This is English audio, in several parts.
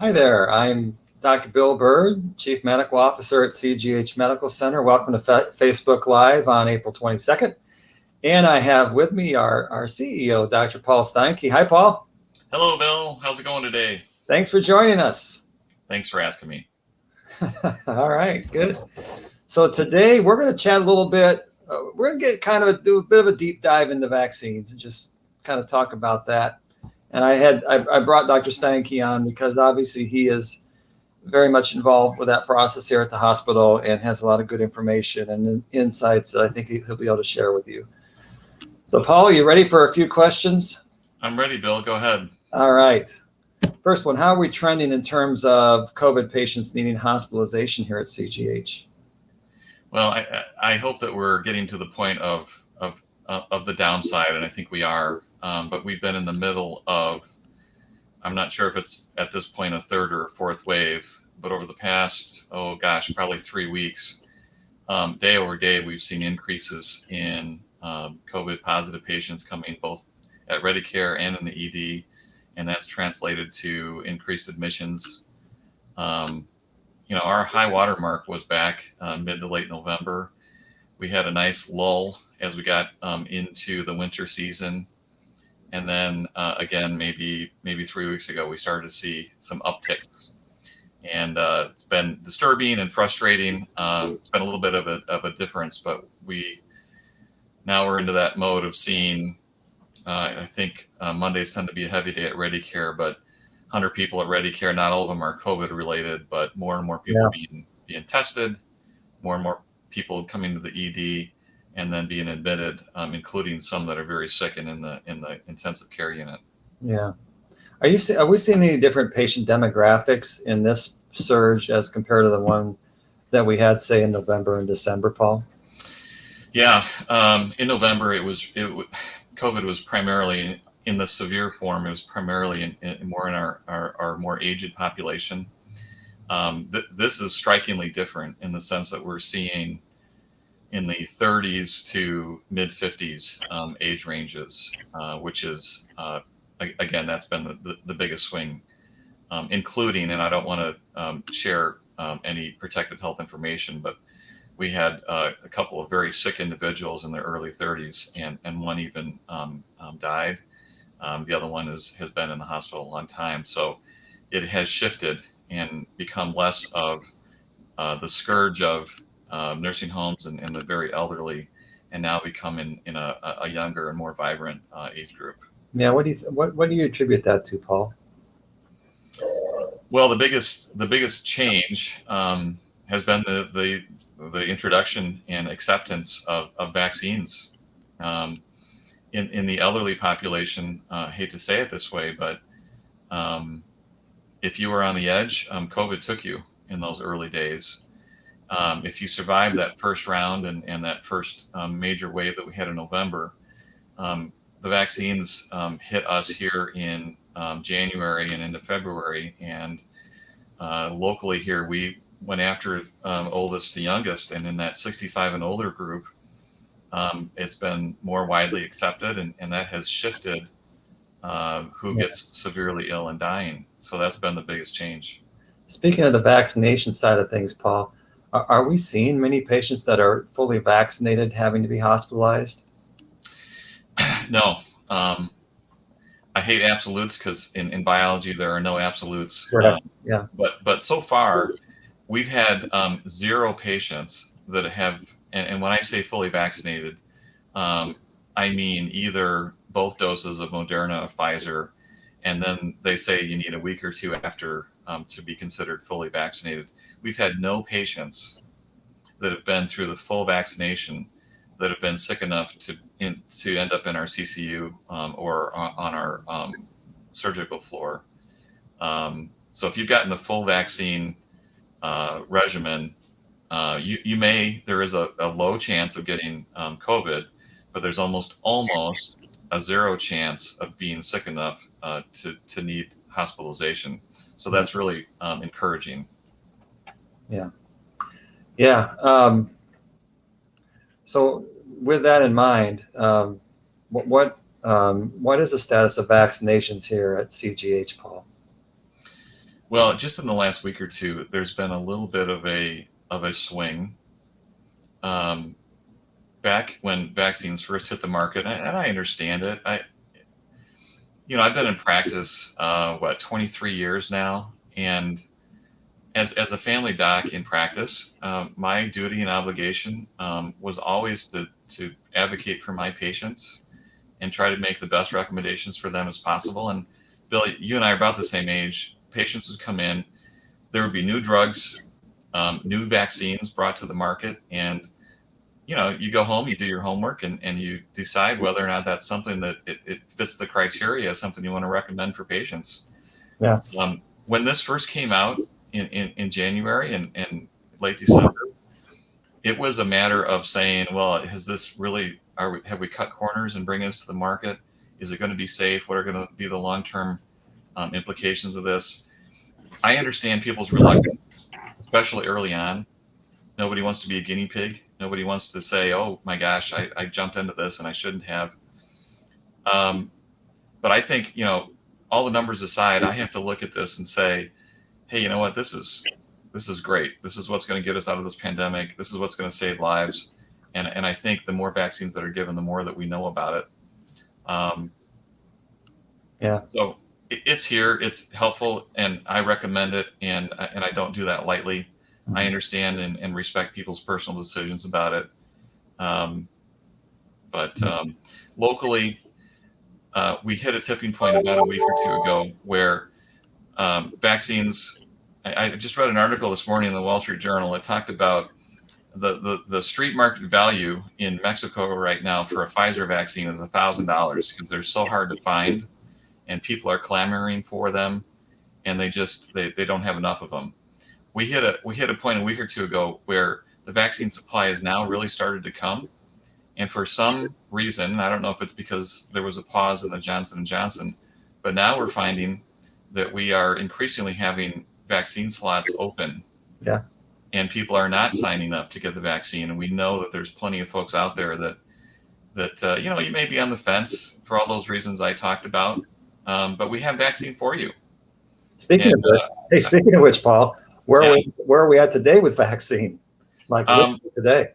Hi there, I'm Dr. Bill Bird, Chief Medical Officer at CGH Medical Center. Welcome to Facebook Live on April 22nd. And I have with me our CEO, Dr. Paul Steinke. Hi, Paul. Hello, Bill. How's it going today? Thanks for joining us. Thanks for asking me. All right, good. So today we're going to chat a little bit. We're going to get do a bit of a deep dive into vaccines and just kind of talk about that. And I brought Dr. Steinke on because obviously he is very much involved with that process here at the hospital and has a lot of good information and insights that I think he'll be able to share with you. So Paul, you ready for a few questions? I'm ready, Bill. Go ahead. All right. First one, how are we trending in terms of COVID patients needing hospitalization here at CGH? Well, I hope that we're getting to the point of the downside, and I think we are. But we've been in the middle of, I'm not sure if it's at this point a third or a fourth wave, but over the past, probably 3 weeks, day over day, we've seen increases in COVID positive patients coming both at ReadyCare and in the ED, and that's translated to increased admissions. Our high water mark was back mid to late November. We had a nice lull as we got into the winter season. And then again, maybe 3 weeks ago, we started to see some upticks, and it's been disturbing and frustrating. It's been a little bit of a difference, but now we're into that mode of seeing. I think Mondays tend to be a heavy day at ReadyCare, but 100 people at ReadyCare, not all of them are COVID related, but more and more people being tested, more and more people coming to the ED. And then being admitted, including some that are very sick and in the intensive care unit. Yeah, are we seeing any different patient demographics in this surge as compared to the one that we had, say, in November and December, Paul? Yeah, in November COVID was primarily in the severe form. It was primarily more in our more aged population. This is strikingly different in the sense that we're seeing in the 30s to mid 50s age ranges, which is, again, that's been the biggest swing, including, and I don't want to share any protected health information, but we had a couple of very sick individuals in their early 30s, and one even died. The other one has been in the hospital a long time. So it has shifted and become less of the scourge of nursing homes and the very elderly, and now become in a younger and more vibrant age group. Yeah, what do you attribute that to, Paul? Well, the biggest change has been the introduction and acceptance of vaccines. In the elderly population, I hate to say it this way, but if you were on the edge, COVID took you in those early days. If you survived that first round and that first major wave that we had in November, the vaccines hit us here in January and into February. And locally here, we went after oldest to youngest. And in that 65 and older group, it's been more widely accepted. And that has shifted who gets severely ill and dying. So that's been the biggest change. Speaking of the vaccination side of things, Paul, are we seeing many patients that are fully vaccinated having to be hospitalized? No. I hate absolutes because in biology there are no absolutes. Right. Yeah. But so far we've had 0 patients that have, and when I say fully vaccinated, I mean either both doses of Moderna or Pfizer, and then they say you need a week or 2 after to be considered fully vaccinated. We've had no patients that have been through the full vaccination that have been sick enough to end up in our CCU or on our surgical floor. So if you've gotten the full vaccine regimen, there is a low chance of getting COVID, but there's almost a 0 chance of being sick enough to need hospitalization. So that's really encouraging. Yeah. Yeah. So with that in mind, what is the status of vaccinations here at CGH, Paul? Well, just in the last week or two, there's been a little bit of a swing. Um, Back when vaccines first hit the market, and I understand it. I've been in practice 23 years now, and as a family doc in practice, my duty and obligation was always to advocate for my patients and try to make the best recommendations for them as possible. And Bill, you and I are about the same age. Patients would come in, there would be new drugs, new vaccines brought to the market, and you go home, you do your homework, and you decide whether or not that's something that it fits the criteria, something you want to recommend for patients. Yeah. When this first came out in January and late December, it was a matter of saying, well, has this really, have we cut corners and bringing this to the market? Is it going to be safe? What are going to be the long-term implications of this? I understand people's reluctance, especially early on. Nobody wants to be a guinea pig. Nobody wants to say, oh my gosh, I jumped into this and I shouldn't have. But I think, all the numbers aside, I have to look at this and say, hey, you know what? This is great. This is what's going to get us out of this pandemic. This is what's going to save lives. And I think the more vaccines that are given, the more that we know about it. So it's here. It's helpful, and I recommend it. And I don't do that lightly. I understand and respect people's personal decisions about it. But locally, we hit a tipping point about a week or two ago where vaccines. I just read an article this morning in the Wall Street Journal. It talked about the street market value in Mexico right now for a Pfizer vaccine is $1,000 because they're so hard to find, and people are clamoring for them, and they don't have enough of them. We hit a point a week or two ago where the vaccine supply has now really started to come, and for some reason, I don't know if it's because there was a pause in the Johnson & Johnson, but now we're finding that we are increasingly having vaccine slots open. Yeah. And people are not signing up to get the vaccine. And we know that there's plenty of folks out there that you may be on the fence for all those reasons I talked about. But we have vaccine for you. Speaking of which, Paul, where are we at today with vaccine? Like today?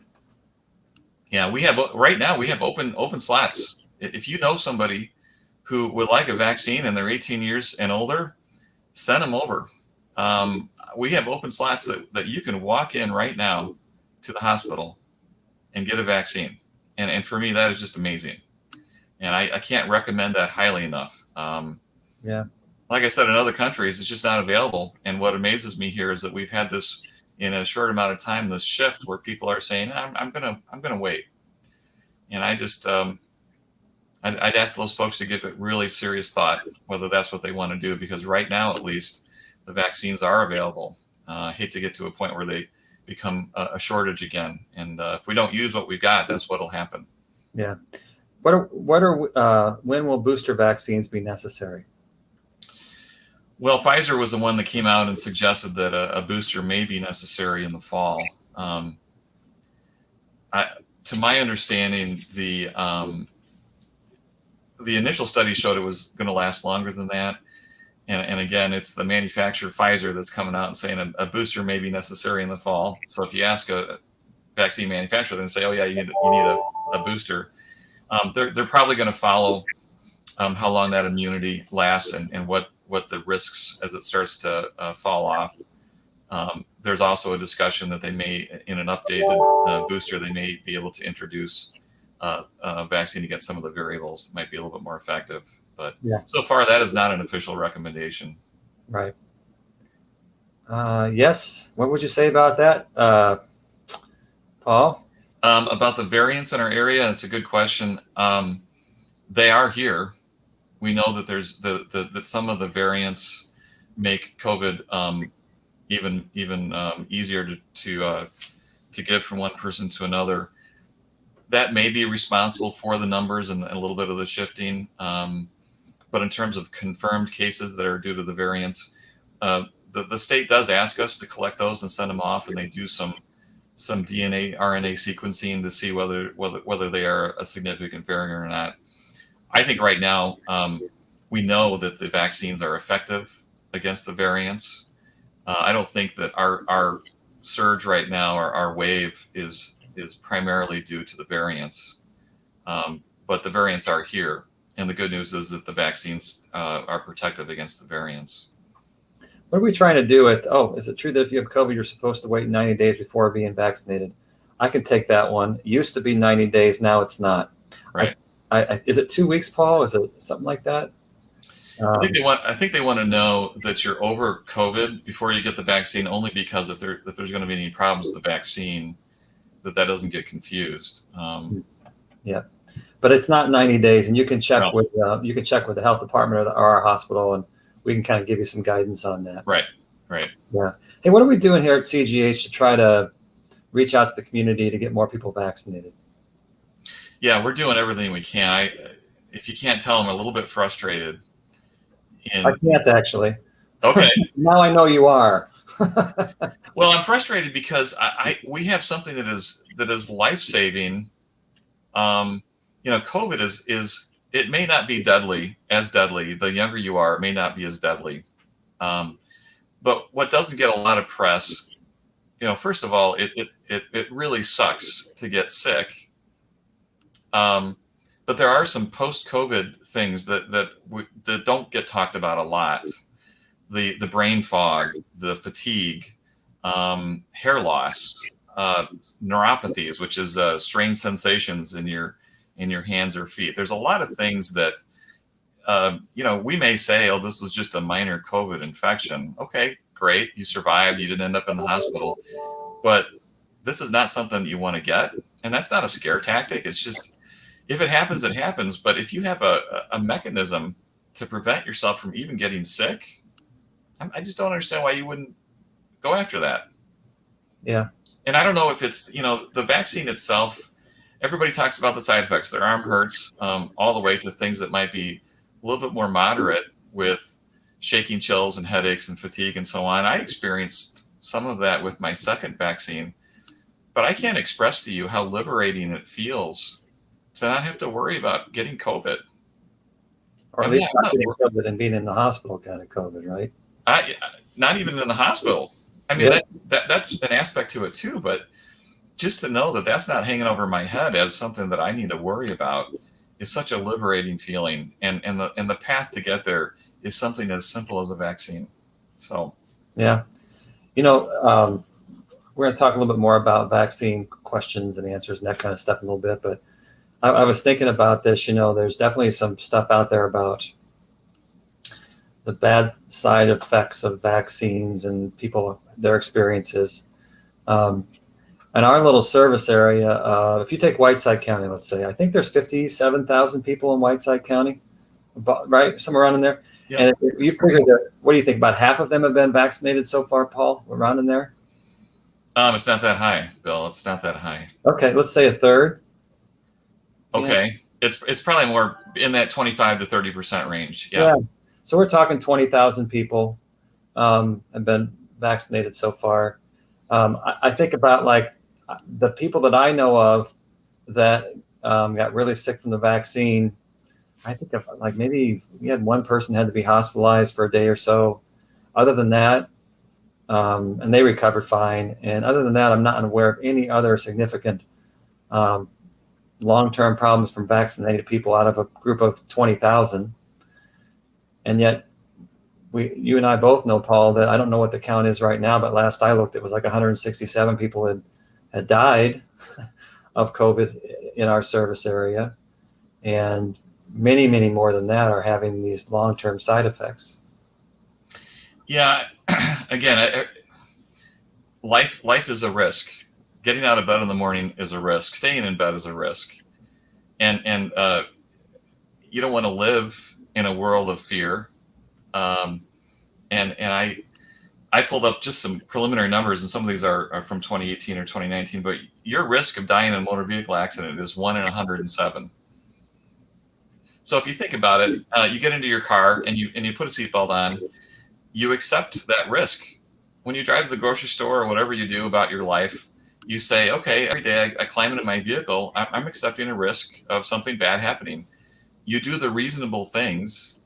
Yeah, right now we have open slots. If you know somebody who would like a vaccine and they're 18 years and older, send them over. We have open slots that you can walk in right now to the hospital and get a vaccine. And for me, that is just amazing. And I can't recommend that highly enough. Like I said, in other countries, it's just not available. And what amazes me here is that we've had this in a short amount of time, this shift where people are saying, I'm gonna wait. And I just, I'd ask those folks to give it really serious thought, whether that's what they want to do, because right now, at least, the vaccines are available. I hate to get to a point where they become a shortage again. And if we don't use what we've got, that's what'll happen. Yeah. When will booster vaccines be necessary? Well, Pfizer was the one that came out and suggested that a booster may be necessary in the fall. To my understanding, the initial study showed it was going to last longer than that. And again, it's the manufacturer Pfizer that's coming out and saying a booster may be necessary in the fall. So if you ask a vaccine manufacturer, then say, oh yeah, you need a booster. They're probably going to follow how long that immunity lasts and what the risks as it starts to fall off. There's also a discussion that they may, in an updated booster, they may be able to introduce a vaccine against some of the variables that might be a little bit more effective. But so far, that is not an official recommendation. Right. Yes. What would you say about that, Paul? About the variants in our area, that's a good question. They are here. We know that there's that some of the variants make COVID even easier to give from one person to another. That may be responsible for the numbers and a little bit of the shifting. But in terms of confirmed cases that are due to the variants, the state does ask us to collect those and send them off, and they do some DNA, RNA sequencing to see whether they are a significant variant or not. I think right now we know that the vaccines are effective against the variants. I don't think that our surge right now, our wave is primarily due to the variants, but the variants are here, and the good news is that the vaccines are protective against the variants. What are we trying to do is it true that if you have COVID, you're supposed to wait 90 days before being vaccinated? I can take that one. It used to be 90 days, now it's not. Right. Is it 2 weeks, Paul? Is it something like that? I think they want to know that you're over COVID before you get the vaccine, only because if there's going to be any problems with the vaccine, that doesn't get confused. Yeah, but it's not 90 days, and you can check No. with the health department or our hospital, and we can kind of give you some guidance on that. Right. Yeah. Hey, what are we doing here at CGH to try to reach out to the community to get more people vaccinated? Yeah, we're doing everything we can. If you can't tell, I'm a little bit frustrated. I can't actually. Okay. Now I know you are. Well, I'm frustrated because we have something that is life-saving. COVID is it may not be as deadly. The younger you are, it may not be as deadly. But what doesn't get a lot of press, first of all, it really sucks to get sick. But there are some post-COVID things that don't get talked about a lot. The brain fog, the fatigue, hair loss, neuropathies, which is strange sensations in your hands or feet. There's a lot of things that we may say, oh, this was just a minor COVID infection. Okay, great, you survived, you didn't end up in the hospital, but this is not something that you want to get, and that's not a scare tactic. It's just, if it happens, it happens. But if you have a mechanism to prevent yourself from even getting sick, I just don't understand why you wouldn't go after that. Yeah. And I don't know if it's, the vaccine itself, everybody talks about the side effects. Their arm hurts, all the way to things that might be a little bit more moderate with shaking, chills, and headaches and fatigue and so on. I experienced some of that with my second vaccine, but I can't express to you how liberating it feels to not have to worry about getting COVID. Or at least not getting COVID and being in the hospital kind of COVID, right? Not even in the hospital. I mean, that's an aspect to it too, but just to know that that's not hanging over my head as something that I need to worry about is such a liberating feeling. And the path to get there is something as simple as a vaccine. So, yeah. We're going to talk a little bit more about vaccine questions and answers and that kind of stuff in a little bit, but I was thinking about this. There's definitely some stuff out there about the bad side effects of vaccines and people, their experiences. In our little service area, if you take Whiteside County, let's say, I think there's 57,000 people in Whiteside County, right? Somewhere around in there. Yeah. And if you figure that, what do you think? About half of them have been vaccinated so far, Paul, around in there? It's not that high, Bill. It's not that high. Okay, let's say a third. Okay, yeah. It's probably more in that 25 to 30% range. Yeah. So we're talking 20,000 people have been vaccinated so far. I think about like the people that I know of that got really sick from the vaccine. I think of like maybe we had one person had to be hospitalized for a day or so. Other than that, and they recovered fine. And other than that, I'm not aware of any other significant long-term problems from vaccinated people out of a group of 20,000. And yet you and I both know, Paul, that I don't know what the count is right now, but last I looked, it was like 167 people had died of COVID in our service area. And many, many more than that are having these long-term side effects. Yeah. Again, life is a risk. Getting out of bed in the morning is a risk. Staying in bed is a risk. And you don't want to live in a world of fear. And I pulled up just some preliminary numbers, and some of these are from 2018 or 2019, but your risk of dying in a motor vehicle accident is 1 in 107. So if you think about it, you get into your car and you put a seatbelt on, you accept that risk. When you drive to the grocery store or whatever you do about your life, you say, okay, every day I climb into my vehicle, I'm accepting a risk of something bad happening. You do the reasonable things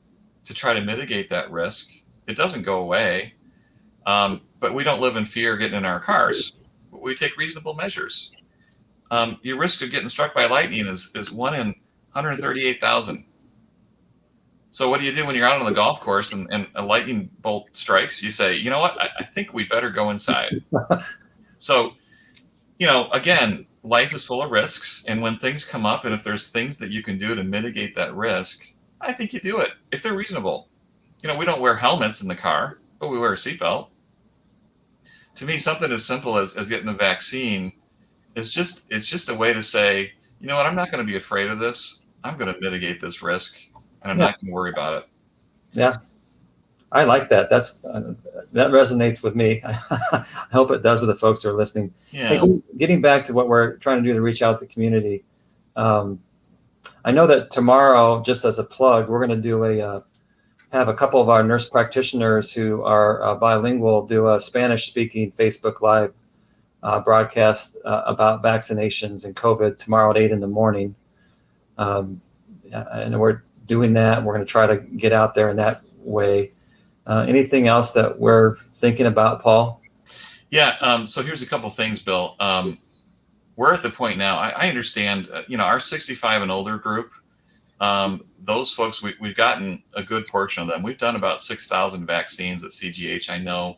to try to mitigate that risk. It doesn't go away. But we don't live in fear getting in our cars. We take reasonable measures. Your risk of getting struck by lightning is 1 in 138,000. So what do you do when you're out on the golf course and a lightning bolt strikes? You say, you know what? I think we better go inside. So, again, life is full of risks. And when things come up, and if there's things that you can do to mitigate that risk, I think you do it if they're reasonable. We don't wear helmets in the car, but we wear a seatbelt. To me, something as simple as getting the vaccine it's just a way to say, you know what, I'm not going to be afraid of this. I'm going to mitigate this risk, and I'm Yeah. not going to worry about it. Yeah, I like that. That resonates with me. I hope it does with the folks who are listening. Yeah. Hey, getting back to what we're trying to do to reach out to the community. I know that tomorrow, just as a plug, we're going to do have a couple of our nurse practitioners who are bilingual do a Spanish-speaking Facebook Live broadcast about vaccinations and COVID tomorrow at 8 in the morning. And we're doing that. We're going to try to get out there in that way. Anything else that we're thinking about, Paul? Yeah. So here's a couple things, Bill. We're at the point now. I understand, our 65 and older group, those folks, we've gotten a good portion of them. We've done about 6,000 vaccines at CGH. I know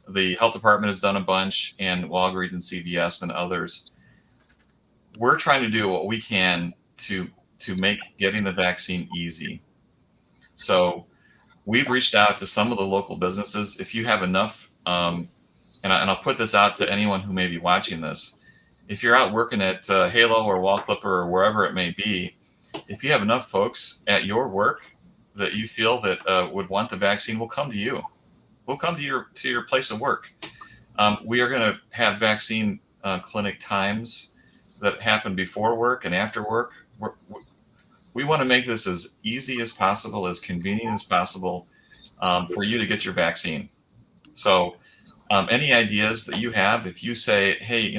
the health department has done a bunch, and Walgreens and CVS and others. We're trying to do what we can to make getting the vaccine easy. So we've reached out to some of the local businesses. If you have enough, and I'll put this out to anyone who may be watching this. If you're out working at Halo or Wall Clipper or wherever it may be, if you have enough folks at your work that you feel that would want the vaccine, we'll come to you. We'll come to your place of work. We are going to have vaccine clinic times that happen before work and after work. We want to make this as easy as possible, as convenient as possible for you to get your vaccine. So any ideas that you have, if you say, hey,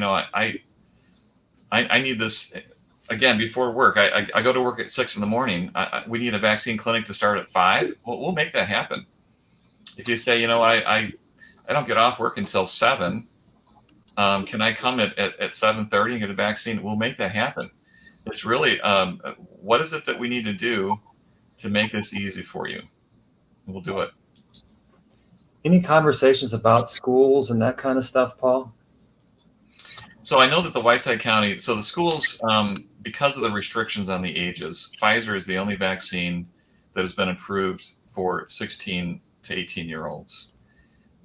I need this, again, before work, I go to work at 6 in the morning. We need a vaccine clinic to start at 5. We'll make that happen. If you say, I don't get off work until 7, can I come at 7:30 and get a vaccine? We'll make that happen. It's really, what is it that we need to do to make this easy for you? We'll do it. Any conversations about schools and that kind of stuff, Paul? So I know that the Whiteside County, so the schools, because of the restrictions on the ages, Pfizer is the only vaccine that has been approved for 16 to 18-year-olds.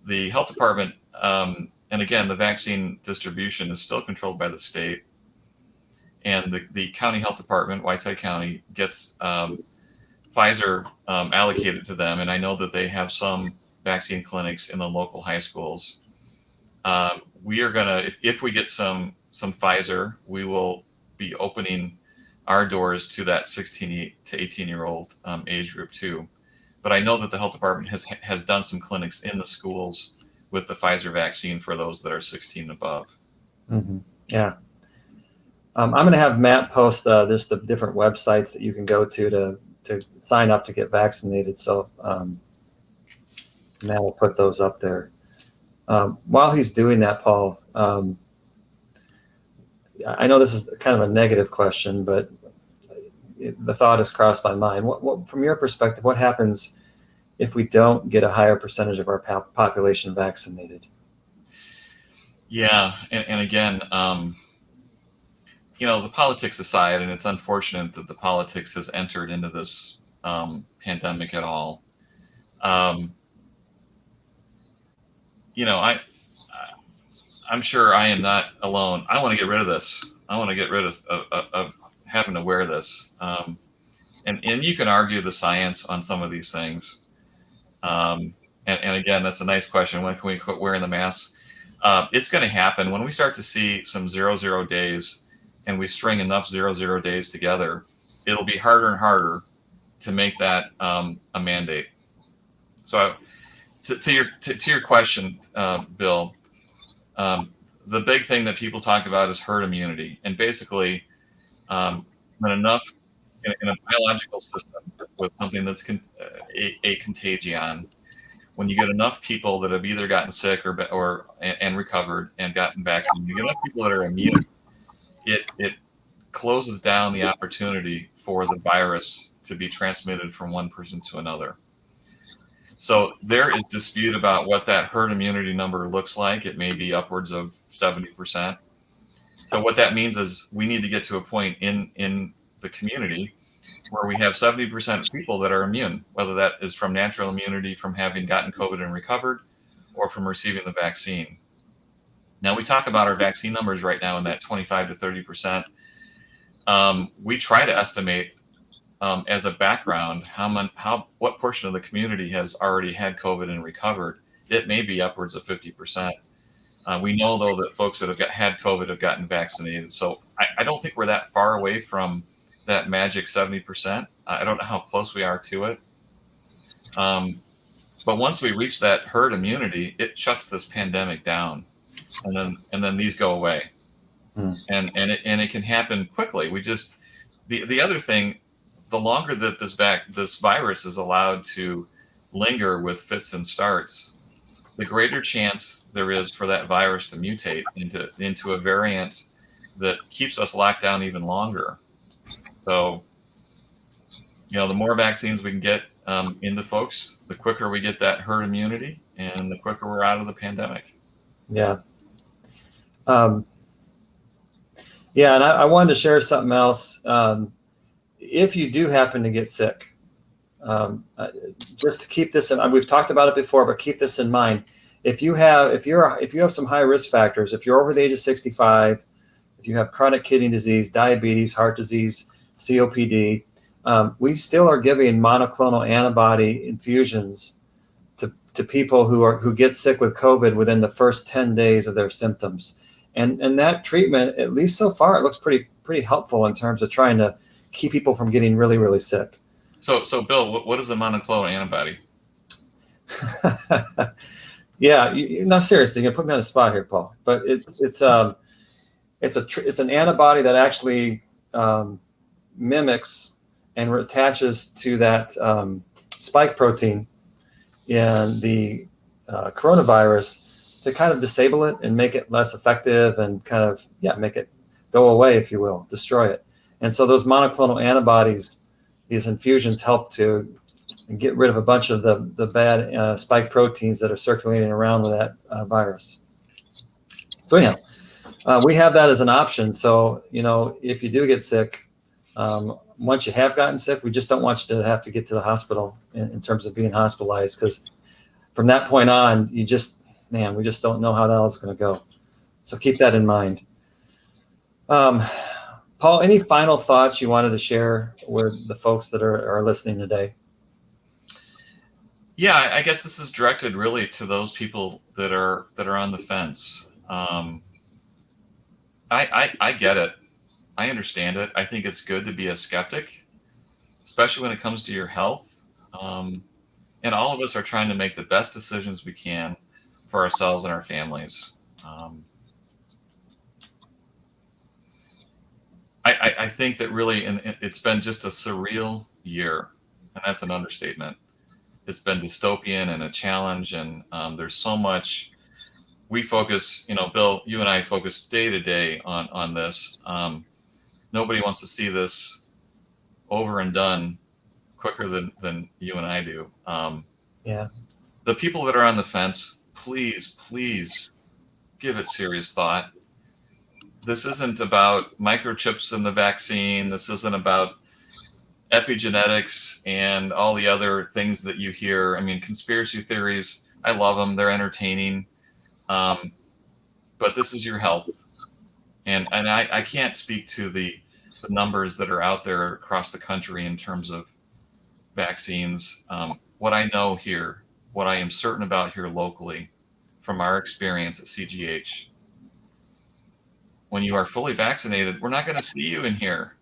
The health department, and again, the vaccine distribution is still controlled by the state. And the county health department, Whiteside County, gets Pfizer allocated to them. And I know that they have some vaccine clinics in the local high schools. We are going to, if we get some Pfizer, we will be opening our doors to that 16 to 18-year-old age group too. But I know that the health department has done some clinics in the schools with the Pfizer vaccine for those that are 16 and above. Mm-hmm. Yeah. I'm going to have Matt post just the different websites that you can go to sign up to get vaccinated. So Matt will put those up there. While he's doing that, Paul, I know this is kind of a negative question, but the thought has crossed my mind. What, from your perspective, what happens if we don't get a higher percentage of our population vaccinated? Yeah, and again, the politics aside, and it's unfortunate that the politics has entered into this pandemic at all. I'm sure I am not alone. I want to get rid of this. I want to get rid of having to wear this. And you can argue the science on some of these things. And again, that's a nice question. When can we quit wearing the masks? It's going to happen when we start to see some 0-0 days and we string enough 0-0 days together. It'll be harder and harder to make that a mandate. So to your question, Bill, the big thing that people talk about is herd immunity. And basically, when enough in a biological system with something that's a contagion, when you get enough people that have either gotten sick or and recovered and gotten vaccinated, you get enough people that are immune, it closes down the opportunity for the virus to be transmitted from one person to another. So there is dispute about what that herd immunity number looks like. It may be upwards of 70%. So what that means is we need to get to a point in the community where we have 70% of people that are immune, whether that is from natural immunity from having gotten COVID and recovered, or from receiving the vaccine. Now, we talk about our vaccine numbers right now in that 25 to 30%. We try to estimate as a background what portion of the community has already had COVID and recovered. It may be upwards of 50%. We know, though, that folks that have had COVID have gotten vaccinated. So I don't think we're that far away from that magic 70%. I don't know how close we are to it. But once we reach that herd immunity, it shuts this pandemic down, and then these go away. And it can happen quickly. The other thing, the longer that this virus is allowed to linger with fits and starts, the greater chance there is for that virus to mutate into a variant that keeps us locked down even longer. So, the more vaccines we can get into folks, the quicker we get that herd immunity, and the quicker we're out of the pandemic. Yeah. And I wanted to share something else. If you do happen to get sick, just to keep this in, we've talked about it before, but keep this in mind. If you have some high risk factors, if you're over the age of 65, if you have chronic kidney disease, diabetes, heart disease, COPD, we still are giving monoclonal antibody infusions to people who get sick with COVID within the first 10 days of their symptoms. And that treatment, at least so far, it looks pretty helpful in terms of trying to keep people from getting really, really sick. So Bill, what is a monoclonal antibody? Yeah, no, seriously, you're gonna put me on the spot here, Paul. But it's an antibody that actually mimics and attaches to that spike protein in the coronavirus to kind of disable it and make it less effective and kind of make it go away, if you will, destroy it. And so those monoclonal antibodies, these infusions, help to get rid of a bunch of the bad spike proteins that are circulating around with that virus. So anyhow, we have that as an option. So, if you do get sick, once you have gotten sick, we just don't want you to have to get to the hospital in terms of being hospitalized, because from that point on, we just don't know how that else is going to go. So keep that in mind. Paul, any final thoughts you wanted to share with the folks that are listening today? Yeah, I guess this is directed really to those people that are on the fence. I get it. I understand it. I think it's good to be a skeptic, especially when it comes to your health. And all of us are trying to make the best decisions we can for ourselves and our families. I think that really, and it's been just a surreal year, and that's an understatement. It's been dystopian and a challenge, and there's so much. We focus, Bill, you and I focus day to day on this. Nobody wants to see this over and done quicker than you and I do. The people that are on the fence, please give it serious thought. This isn't about microchips in the vaccine. This isn't about epigenetics and all the other things that you hear. I mean, conspiracy theories, I love them. They're entertaining. But this is your health. And I can't speak to the numbers that are out there across the country in terms of vaccines. What I know here, what I am certain about here locally from our experience at CGH, when you are fully vaccinated, we're not going to see you in here.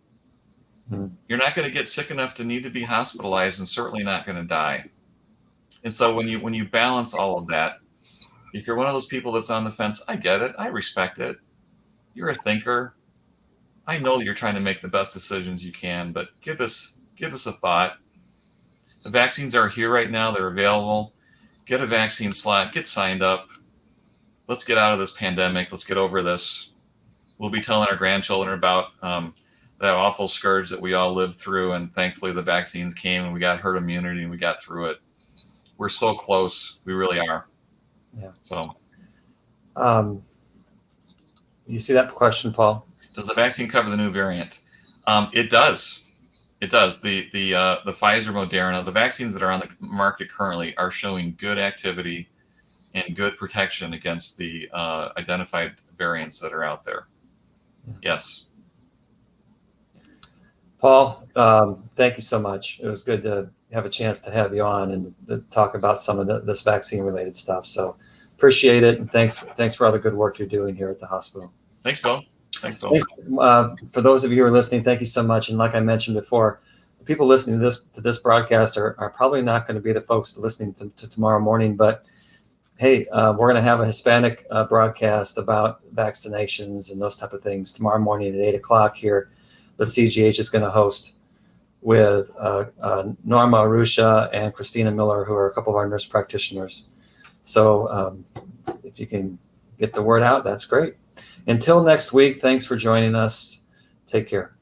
You're not going to get sick enough to need to be hospitalized, and certainly not going to die. And so when you balance all of that, if you're one of those people that's on the fence, I get it. I respect it. You're a thinker. I know that you're trying to make the best decisions you can, but give us a thought. The vaccines are here right now. They're available. get a vaccine slot, get signed up. Let's get out of this pandemic. Let's get over this. We'll be telling our grandchildren about that awful scourge that we all lived through. And thankfully the vaccines came and we got herd immunity and we got through it. We're so close. We really are. Yeah. So you see that question, Paul? does the vaccine cover the new variant? It does. It does. The Pfizer, Moderna, the vaccines that are on the market currently are showing good activity and good protection against the identified variants that are out there. Yes. Paul, thank you so much. It was good to have a chance to have you on and to talk about some of this vaccine-related stuff. So appreciate it, and thanks for all the good work you're doing here at the hospital. Thanks, Bill. Thanks, Bill. For those of you who are listening, thank you so much. And like I mentioned before, the people listening to this broadcast are probably not going to be the folks listening to tomorrow morning. But hey, we're going to have a Hispanic broadcast about vaccinations and those type of things tomorrow morning at 8 o'clock here. The CGH is going to host with Norma Arusha and Christina Miller, who are a couple of our nurse practitioners. So if you can get the word out, that's great. Until next week, thanks for joining us. Take care.